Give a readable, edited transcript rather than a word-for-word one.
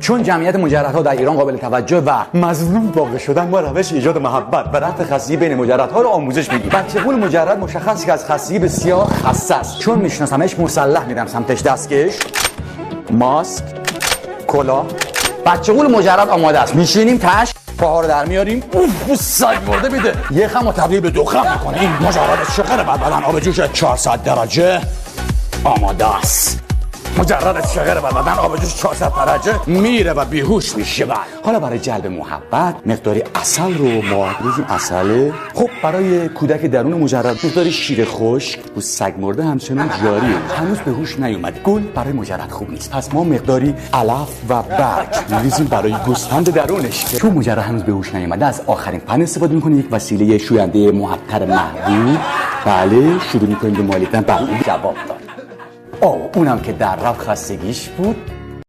چون جمعیت مجردها در ایران قابل توجه و مظلوم واقع شدن، ما روش ایجاد محبت و رفع خستگی بین مجردها رو آموزش میدیم. بچه‌گول مجرد مشخصه که از خستگی بسیار خسته است. چون میشناسمش مسلح میدم سمتش، دستکش، ماسک، کلاه. بچه‌گول مجرد آماده است. میشینیم تاش، پاها رو در میاریم، اوف سگ مرده میده، یه خم تبدیل به دو خم میکنه. این مجرد شقر بعد بدن آب جوش 400 درجه آماده است. مجرد شقر بدن آب جوش 400 درجه میره و بیهوش میشه. حالا برای جلب محبت مقداری عسل رو ما بریزیم. عسل خب برای کودک درون مجرد مقداری شیر خشک. و سگ مرده همچنان جاریه، هنوز به هوش نیومده. گل برای مجرد خوب نیست، پس ما مقداری علف و برگ میریزیم برای گوسفند درونش. چون مجرد هنوز به هوش نیومده، از آخرین پن استفاده میکنه، یک وسیله شوینده معطر محبوب. بله شروع میکنیم به مالیدن. بعد جواب داد. اونم که در رفت خستگیش بود